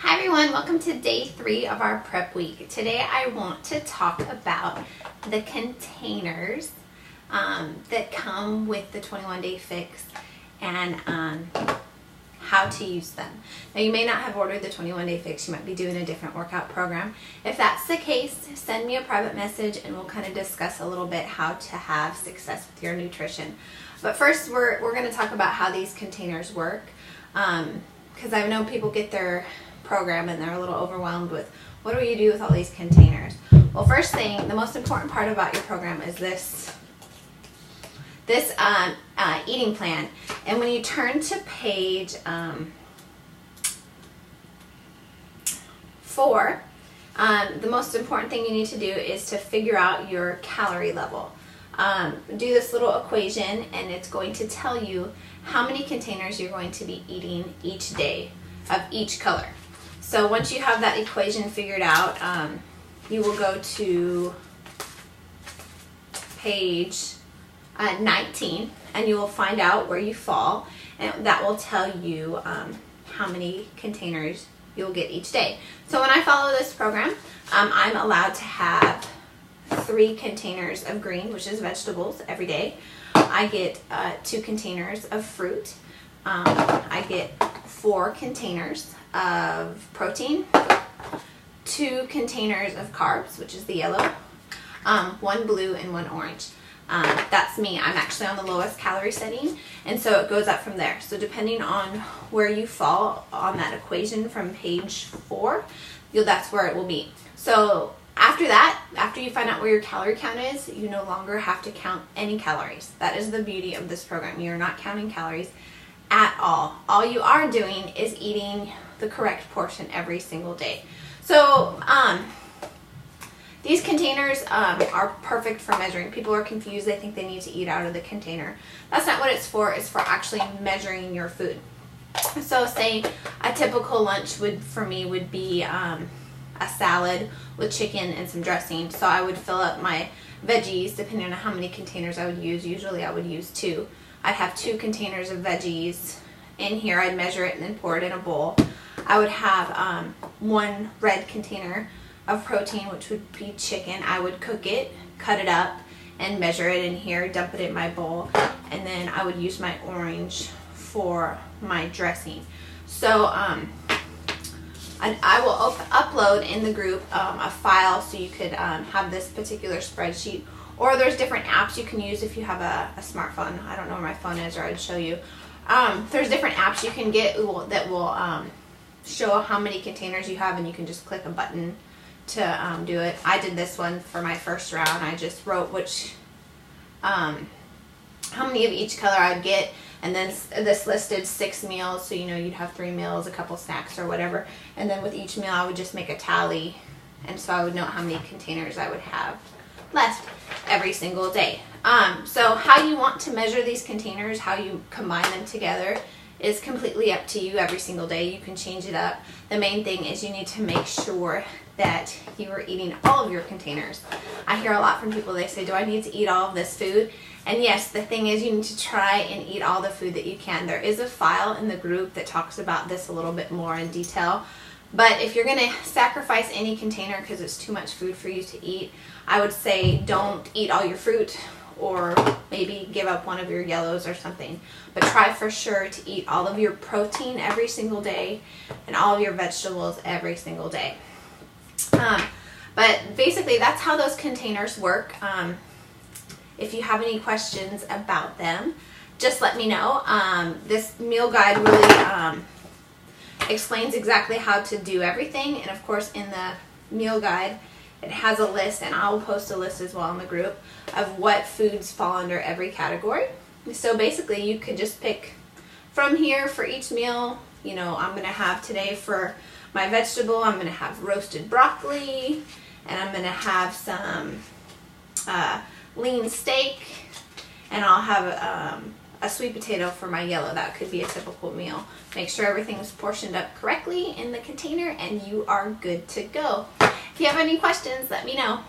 Hi everyone, welcome to day 3 of our prep week. Today I want to talk about the containers that come with the 21 Day Fix and how to use them. Now you may not have ordered the 21 Day Fix, you might be doing a different workout program. If that's the case, send me a private message and we'll kind of discuss a little bit how to have success with your nutrition. But first we're going to talk about how these containers work, because I know people get their program and they're a little overwhelmed with what do you do with all these containers. Well, first thing, the most important part about your program is this eating plan. And when you turn to page 4, the most important thing you need to do is to figure out your calorie level. Do this little equation and it's going to tell you how many containers you're going to be eating each day of each color. So once you have that equation figured out, you will go to page 19 and you will find out where you fall, and that will tell you how many containers you'll get each day. So when I follow this program, I'm allowed to have 3 containers of green, which is vegetables, every day. I get 2 containers of fruit. I get 4 containers of protein, 2 containers of carbs, which is the yellow, 1 blue and 1 orange. That's me. I'm actually on the lowest calorie setting, and so it goes up from there. So depending on where you fall on that equation from page 4, that's where it will be. So after that, after you find out where your calorie count is, you no longer have to count any calories. That is the beauty of this program. You're not counting calories at all. All you are doing is eating the correct portion every single day. So these containers are perfect for measuring. People are confused. They think they need to eat out of the container. That's not what it's for. It's for actually measuring your food. So say a typical lunch for me would be a salad with chicken and some dressing. So I would fill up my veggies depending on how many containers I would use. Usually I would use 2. I'd have 2 containers of veggies in here. I'd measure it and then pour it in a bowl. I would have 1 red container of protein, which would be chicken. I would cook it, cut it up, and measure it in here, dump it in my bowl, and then I would use my orange for my dressing. So I will upload in the group a file so you could have this particular spreadsheet. Or there's different apps you can use if you have a smartphone. I don't know where my phone is, or I'd show you. There's different apps you can get that will show how many containers you have, and you can just click a button to do it. I did this one for my first round. I just wrote how many of each color I'd get, and then this listed 6 meals, so you'd have 3 meals, a couple snacks or whatever, and then with each meal I would just make a tally, and so I would know how many containers I would have left every single day. So how you want to measure these containers, how you combine them together, is completely up to you every single day. You can change it up. The main thing is you need to make sure that you are eating all of your containers. I hear a lot from people, they say, do I need to eat all of this food? And yes, the thing is you need to try and eat all the food that you can. There is a file in the group that talks about this a little bit more in detail. But if you're going to sacrifice any container because it's too much food for you to eat, I would say don't eat all your fruit, or maybe give up one of your yellows or something. But try for sure to eat all of your protein every single day and all of your vegetables every single day. But basically that's how those containers work. If you have any questions about them, just let me know. This meal guide really explains exactly how to do everything, and of course in the meal guide it has a list, and I'll post a list as well in the group of what foods fall under every category. So basically you could just pick from here for each meal. I'm going to have today for my vegetable, I'm going to have roasted broccoli, and I'm going to have some lean steak, and I'll have a sweet potato for my yellow. That could be a typical meal. Make sure everything's portioned up correctly in the container and you are good to go. If you have any questions, let me know.